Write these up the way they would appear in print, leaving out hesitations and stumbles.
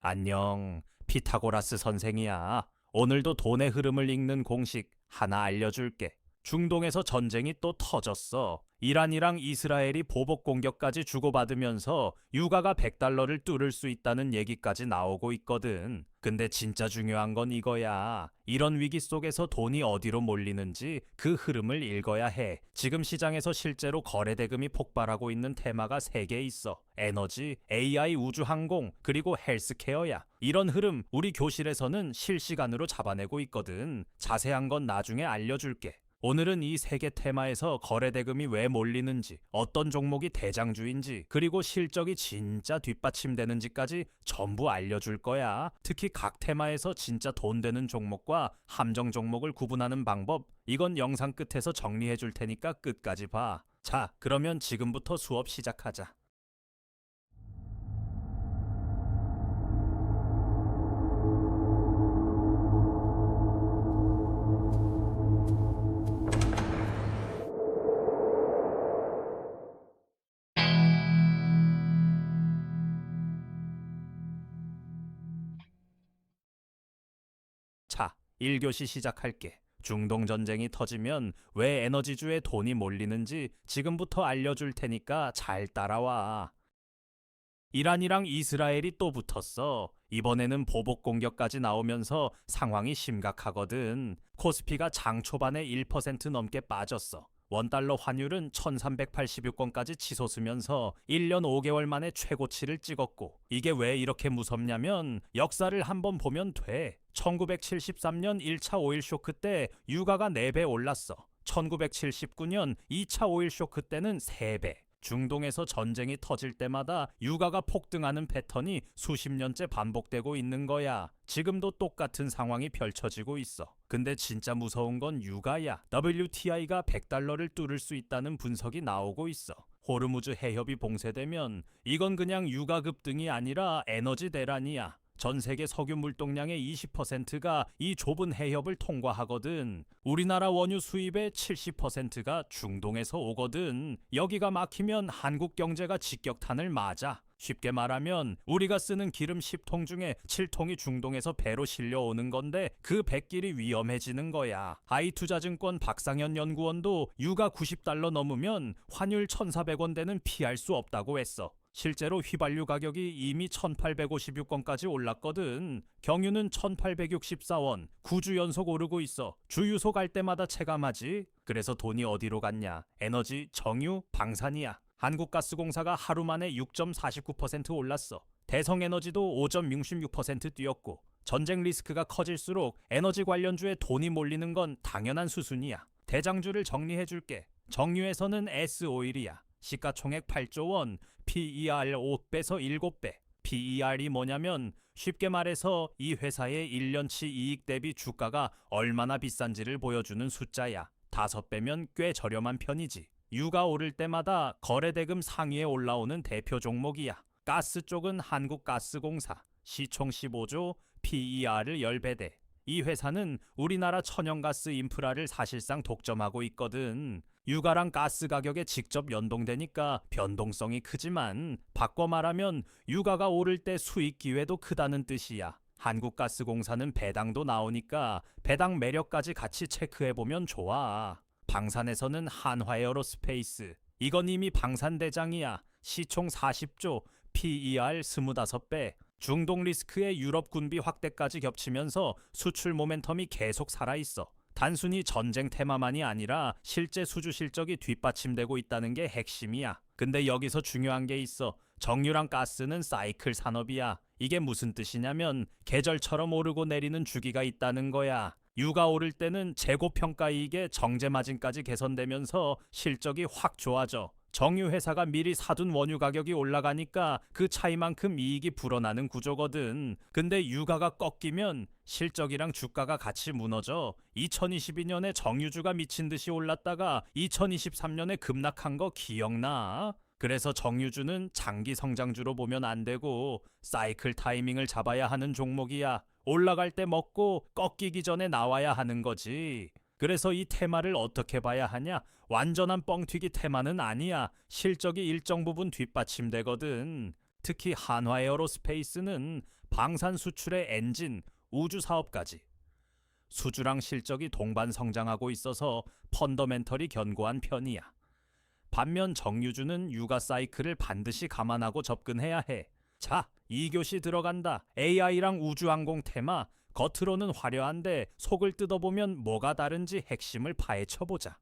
안녕, 피타고라스 선생이야. 오늘도 돈의 흐름을 읽는 공식 하나 알려줄게. 중동에서 전쟁이 또 터졌어. 이란이랑 이스라엘이 보복 공격까지 주고받으면서 유가가 100달러를 뚫을 수 있다는 얘기까지 나오고 있거든. 근데 진짜 중요한 건 이거야. 이런 위기 속에서 돈이 어디로 몰리는지 그 흐름을 읽어야 해. 지금 시장에서 실제로 거래 대금이 폭발하고 있는 테마가 3개 있어. 에너지, AI 우주항공, 그리고 헬스케어야. 이런 흐름 우리 교실에서는 실시간으로 잡아내고 있거든. 자세한 건 나중에 알려줄게. 오늘은 이 3개 테마에서 거래 대금이 왜 몰리는지, 어떤 종목이 대장주인지, 그리고 실적이 진짜 뒷받침되는지까지 전부 알려줄 거야. 특히 각 테마에서 진짜 돈 되는 종목과 함정 종목을 구분하는 방법, 이건 영상 끝에서 정리해 줄 테니까 끝까지 봐. 자, 그러면 지금부터 수업 시작하자. 자, 1교시 시작할게. 중동 전쟁이 터지면 왜 에너지주에 돈이 몰리는지 지금부터 알려줄 테니까 잘 따라와. 이란이랑 이스라엘이 또 붙었어. 이번에는 보복 공격까지 나오면서 상황이 심각하거든. 코스피가 장 초반에 1% 넘게 빠졌어. 원달러 환율은 1386건까지 치솟으면서 1년 5개월 만에 최고치를 찍었고, 이게 왜 이렇게 무섭냐면 역사를 한번 보면 돼. 1973년 1차 오일 쇼크 때 유가가 4배 올랐어. 1979년 2차 오일 쇼크 때는 3배. 중동에서 전쟁이 터질 때마다 유가가 폭등하는 패턴이 수십 년째 반복되고 있는 거야. 지금도 똑같은 상황이 펼쳐지고 있어. 근데 진짜 무서운 건 유가야. WTI가 100달러를 뚫을 수 있다는 분석이 나오고 있어. 호르무즈 해협이 봉쇄되면 이건 그냥 유가 급등이 아니라 에너지 대란이야. 전 세계 석유 물동량의 20%가 이 좁은 해협을 통과하거든. 우리나라 원유 수입의 70%가 중동에서 오거든. 여기가 막히면 한국 경제가 직격탄을 맞아. 쉽게 말하면 우리가 쓰는 기름 10통 중에 7통이 중동에서 배로 실려오는 건데 그 백길이 위험해지는 거야. 하이투자증권 박상현 연구원도 유가 90달러 넘으면 환율 1,400원대는 피할 수 없다고 했어. 실제로 휘발유 가격이 이미 1856원까지 올랐거든. 경유는 1864원, 9주 연속 오르고 있어. 주유소 갈 때마다 체감하지. 그래서 돈이 어디로 갔냐? 에너지, 정유, 방산이야. 한국가스공사가 하루 만에 6.49% 올랐어. 대성에너지도 5.66% 뛰었고, 전쟁 리스크가 커질수록 에너지 관련주에 돈이 몰리는 건 당연한 수순이야. 대장주를 정리해줄게. 정유에서는 S오일이야. 시가총액 8조 원, PER 5배에서 7배. PER이 뭐냐면 쉽게 말해서 이 회사의 1년치 이익 대비 주가가 얼마나 비싼지를 보여주는 숫자야. 5배면 꽤 저렴한 편이지. 유가 오를 때마다 거래대금 상위에 올라오는 대표 종목이야. 가스 쪽은 한국가스공사, 시총 15조, PER을 10배대. 이 회사는 우리나라 천연가스 인프라를 사실상 독점하고 있거든. 유가랑 가스 가격에 직접 연동되니까 변동성이 크지만 바꿔 말하면 유가가 오를 때 수익 기회도 크다는 뜻이야. 한국가스공사는 배당도 나오니까 배당 매력까지 같이 체크해보면 좋아. 방산에서는 한화에어로스페이스. 이건 이미 방산대장이야. 시총 40조, PER 25배. 중동 리스크의 유럽 군비 확대까지 겹치면서 수출 모멘텀이 계속 살아있어. 단순히 전쟁 테마만이 아니라 실제 수주 실적이 뒷받침되고 있다는 게 핵심이야. 근데 여기서 중요한 게 있어. 정유랑 가스는 사이클 산업이야. 이게 무슨 뜻이냐면 계절처럼 오르고 내리는 주기가 있다는 거야. 유가 오를 때는 재고평가 이익에 정제 마진까지 개선되면서 실적이 확 좋아져. 정유 회사가 미리 사둔 원유 가격이 올라가니까 그 차이만큼 이익이 불어나는 구조거든. 근데 유가가 꺾이면 실적이랑 주가가 같이 무너져. 2022년에 정유주가 미친 듯이 올랐다가 2023년에 급락한 거 기억나? 그래서 정유주는 장기 성장주로 보면 안 되고 사이클 타이밍을 잡아야 하는 종목이야. 올라갈 때 먹고 꺾이기 전에 나와야 하는 거지. 그래서 이 테마를 어떻게 봐야 하냐? 완전한 뻥튀기 테마는 아니야. 실적이 일정 부분 뒷받침되거든. 특히 한화에어로스페이스는 방산 수출의 엔진, 우주 사업까지. 수주랑 실적이 동반 성장하고 있어서 펀더멘털이 견고한 편이야. 반면 정유주는 육아 사이클을 반드시 감안하고 접근해야 해. 자, 2교시 들어간다. AI랑 우주항공 테마. 겉으로는 화려한데 속을 뜯어보면 뭐가 다른지 핵심을 파헤쳐보자.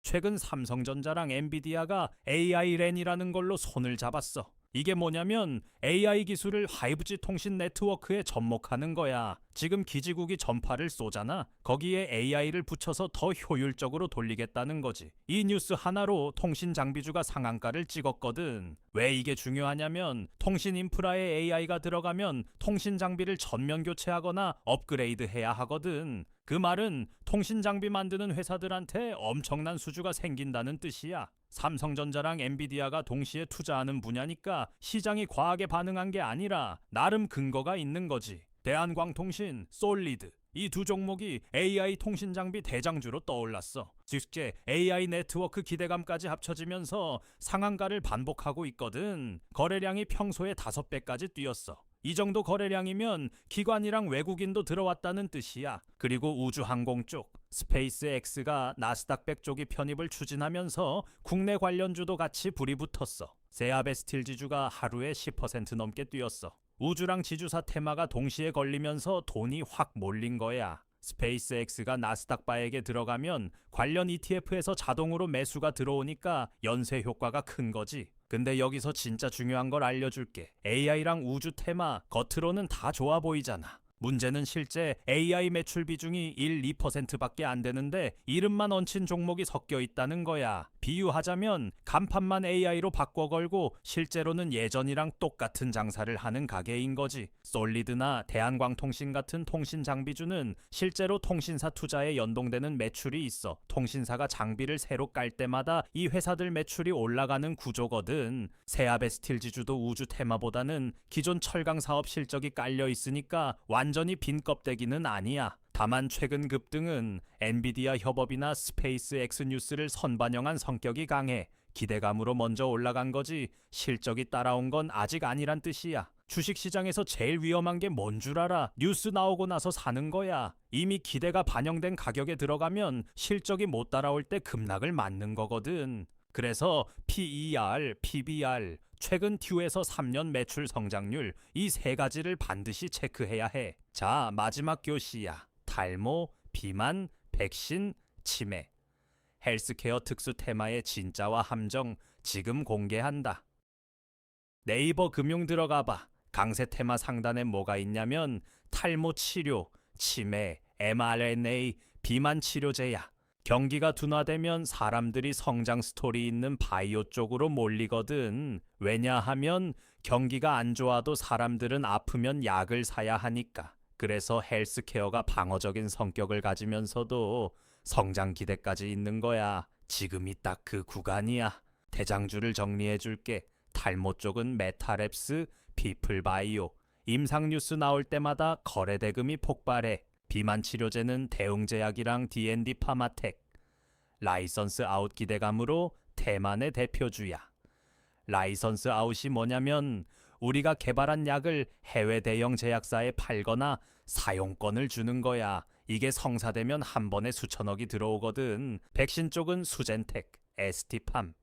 최근 삼성전자랑 엔비디아가 AI 랜이라는 걸로 손을 잡았어. 이게 뭐냐면 AI 기술을 5G 통신 네트워크에 접목하는 거야. 지금 기지국이 전파를 쏘잖아. 거기에 AI를 붙여서 더 효율적으로 돌리겠다는 거지. 이 뉴스 하나로 통신 장비주가 상한가를 찍었거든. 왜 이게 중요하냐면 통신 인프라에 AI가 들어가면 통신 장비를 전면 교체하거나 업그레이드 해야 하거든. 그 말은 통신 장비 만드는 회사들한테 엄청난 수주가 생긴다는 뜻이야. 삼성전자랑 엔비디아가 동시에 투자하는 분야니까 시장이 과하게 반응한 게 아니라 나름 근거가 있는 거지. 대한광통신, 솔리드 이 두 종목이 AI 통신 장비 대장주로 떠올랐어. 즉제 AI 네트워크 기대감까지 합쳐지면서 상한가를 반복하고 있거든. 거래량이 평소의 5배까지 뛰었어. 이 정도 거래량이면 기관이랑 외국인도 들어왔다는 뜻이야. 그리고 우주항공 쪽 스페이스X가 나스닥 100 쪽이 편입을 추진하면서 국내 관련주도 같이 불이 붙었어. 세아베스틸 지주가 하루에 10% 넘게 뛰었어. 우주랑 지주사 테마가 동시에 걸리면서 돈이 확 몰린 거야. 스페이스X가 나스닥 바에게 들어가면 관련 ETF에서 자동으로 매수가 들어오니까 연쇄 효과가 큰 거지. 근데 여기서 진짜 중요한 걸 알려줄게. AI랑 우주 테마 겉으로는 다 좋아 보이잖아. 문제는 실제 AI 매출 비중이 1, 2%밖에 안 되는데 이름만 얹힌 종목이 섞여 있다는 거야. 비유하자면 간판만 AI로 바꿔 걸고 실제로는 예전이랑 똑같은 장사를 하는 가게인 거지. 솔리드나 대한광통신 같은 통신 장비주는 실제로 통신사 투자에 연동되는 매출이 있어. 통신사가 장비를 새로 깔 때마다 이 회사들 매출이 올라가는 구조거든. 세아베스틸 지주도 우주 테마보다는 기존 철강 사업 실적이 깔려 있으니까 완전히 빈 껍데기는 아니야. 다만 최근 급등은 엔비디아 협업이나 스페이스X 뉴스를 선반영한 성격이 강해. 기대감으로 먼저 올라간 거지 실적이 따라온 건 아직 아니란 뜻이야. 주식시장에서 제일 위험한 게 뭔 줄 알아? 뉴스 나오고 나서 사는 거야. 이미 기대가 반영된 가격에 들어가면 실적이 못 따라올 때 급락을 맞는 거거든. 그래서 PER, PBR, 최근 튜에서 3년 매출 성장률 이 세 가지를 반드시 체크해야 해. 자, 마지막 교시야. 탈모, 비만, 백신, 치매. 헬스케어 특수 테마의 진짜와 함정 지금 공개한다. 네이버 금융 들어가봐. 강세 테마 상단에 뭐가 있냐면 탈모 치료, 치매, mRNA, 비만 치료제야. 경기가 둔화되면 사람들이 성장 스토리 있는 바이오 쪽으로 몰리거든. 왜냐하면 경기가 안 좋아도 사람들은 아프면 약을 사야 하니까. 그래서 헬스케어가 방어적인 성격을 가지면서도 성장 기대까지 있는 거야. 지금이 딱 그 구간이야. 대장주를 정리해 줄게. 탈모 쪽은 메타랩스, 피플바이오. 임상 뉴스 나올 때마다 거래 대금이 폭발해. 비만 치료제는 대웅제약이랑 D&D 파마텍. 라이선스 아웃 기대감으로 대만의 대표주야. 라이선스 아웃이 뭐냐면 우리가 개발한 약을 해외 대형 제약사에 팔거나 사용권을 주는 거야. 이게 성사되면 한 번에 수천억이 들어오거든. 백신 쪽은 수젠텍, ST팜.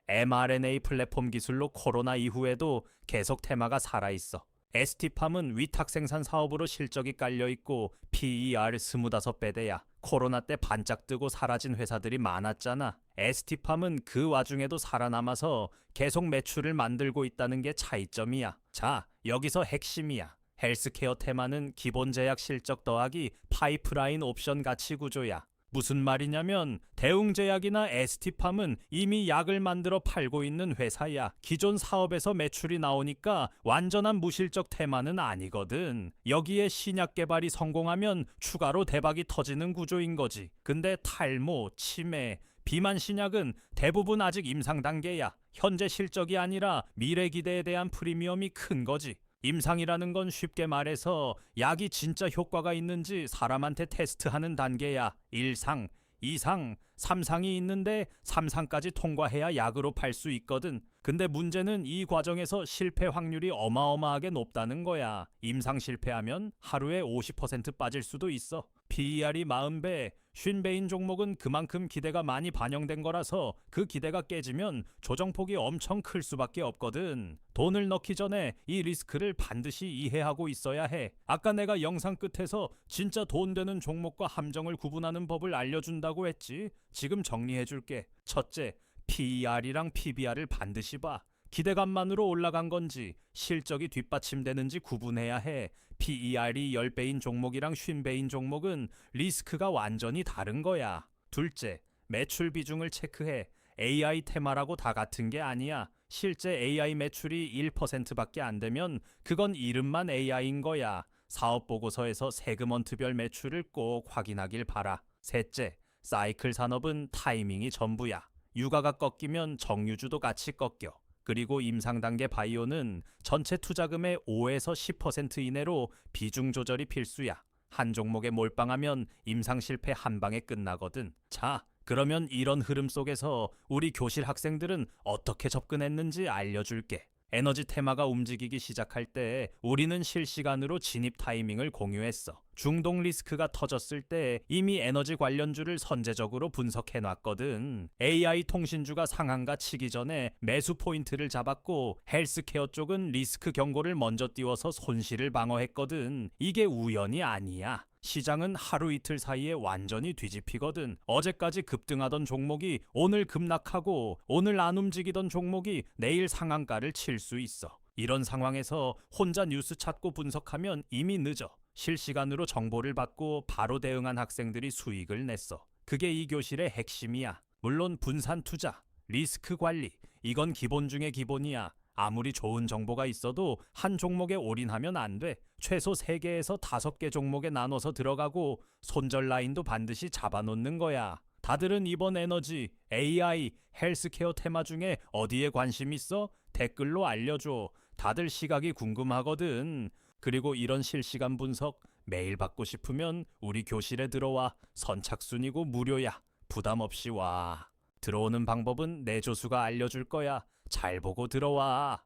mRNA 플랫폼 기술로 코로나 이후에도 계속 테마가 살아있어. ST팜은 위탁 생산 사업으로 실적이 깔려있고 PER 25배대야. 코로나 때 반짝 뜨고 사라진 회사들이 많았잖아. ST팜은 그 와중에도 살아남아서 계속 매출을 만들고 있다는 게 차이점이야. 자, 여기서 핵심이야. 헬스케어 테마는 기본 제약 실적 더하기 파이프라인 옵션 가치 구조야. 무슨 말이냐면 대웅제약이나 ST팜은 이미 약을 만들어 팔고 있는 회사야. 기존 사업에서 매출이 나오니까 완전한 무실적 테마는 아니거든. 여기에 신약 개발이 성공하면 추가로 대박이 터지는 구조인 거지. 근데 탈모, 치매, 비만 신약은 대부분 아직 임상 단계야. 현재 실적이 아니라 미래 기대에 대한 프리미엄이 큰 거지. 임상이라는 건 쉽게 말해서 약이 진짜 효과가 있는지 사람한테 테스트하는 단계야. 1상, 2상, 3상이 있는데 3상까지 통과해야 약으로 팔 수 있거든. 근데 문제는 이 과정에서 실패 확률이 어마어마하게 높다는 거야. 임상 실패하면 하루에 50% 빠질 수도 있어. PER이 40배, 쉰배인 종목은 그만큼 기대가 많이 반영된 거라서 그 기대가 깨지면 조정폭이 엄청 클 수밖에 없거든. 돈을 넣기 전에 이 리스크를 반드시 이해하고 있어야 해. 아까 내가 영상 끝에서 진짜 돈 되는 종목과 함정을 구분하는 법을 알려준다고 했지. 지금 정리해줄게. 첫째, PER이랑 PBR을 반드시 봐. 기대감만으로 올라간 건지 실적이 뒷받침되는지 구분해야 해. PER이 10배인 종목이랑 50배인 종목은 리스크가 완전히 다른 거야. 둘째, 매출 비중을 체크해. AI 테마라고 다 같은 게 아니야. 실제 AI 매출이 1%밖에 안 되면 그건 이름만 AI인 거야. 사업 보고서에서 세그먼트별 매출을 꼭 확인하길 바라. 셋째, 사이클 산업은 타이밍이 전부야. 유가가 꺾이면 정유주도 같이 꺾여. 그리고 임상 단계 바이오는 전체 투자금의 5에서 10% 이내로 비중 조절이 필수야. 한 종목에 몰빵하면 임상 실패 한 방에 끝나거든. 자, 그러면 이런 흐름 속에서 우리 교실 학생들은 어떻게 접근했는지 알려줄게. 에너지 테마가 움직이기 시작할 때 우리는 실시간으로 진입 타이밍을 공유했어. 중동 리스크가 터졌을 때 이미 에너지 관련주를 선제적으로 분석해놨거든. AI 통신주가 상한가 치기 전에 매수 포인트를 잡았고 헬스케어 쪽은 리스크 경고를 먼저 띄워서 손실을 방어했거든. 이게 우연이 아니야. 시장은 하루 이틀 사이에 완전히 뒤집히거든. 어제까지 급등하던 종목이 오늘 급락하고 오늘 안 움직이던 종목이 내일 상한가를 칠 수 있어. 이런 상황에서 혼자 뉴스 찾고 분석하면 이미 늦어. 실시간으로 정보를 받고 바로 대응한 학생들이 수익을 냈어. 그게 이 교실의 핵심이야. 물론 분산 투자, 리스크 관리, 이건 기본 중에 기본이야. 아무리 좋은 정보가 있어도 한 종목에 올인하면 안 돼. 최소 3개에서 5개 종목에 나눠서 들어가고 손절 라인도 반드시 잡아놓는 거야. 다들은 이번 에너지, AI, 헬스케어 테마 중에 어디에 관심 있어? 댓글로 알려줘. 다들 시각이 궁금하거든. 그리고 이런 실시간 분석 매일 받고 싶으면 우리 교실에 들어와. 선착순이고 무료야. 부담 없이 와. 들어오는 방법은 내 조수가 알려줄 거야. 잘 보고 들어와.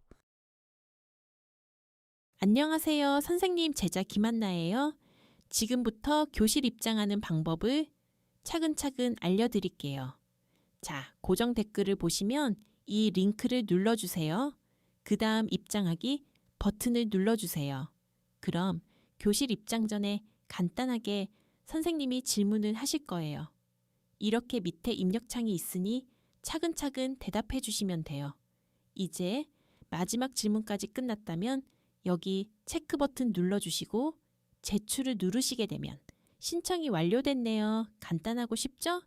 안녕하세요. 선생님 제자 김한나예요. 지금부터 교실 입장하는 방법을 차근차근 알려드릴게요. 자, 고정 댓글을 보시면 이 링크를 눌러주세요. 그 다음 입장하기 버튼을 눌러주세요. 그럼 교실 입장 전에 간단하게 선생님이 질문을 하실 거예요. 이렇게 밑에 입력창이 있으니 차근차근 대답해 주시면 돼요. 이제 마지막 질문까지 끝났다면 여기 체크 버튼 눌러주시고 제출을 누르시게 되면 신청이 완료됐네요. 간단하고 쉽죠?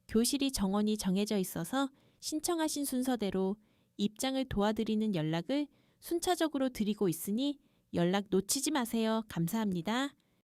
교실이 정원이 정해져 있어서 신청하신 순서대로 입장을 도와드리는 연락을 순차적으로 드리고 있으니 연락 놓치지 마세요. 감사합니다.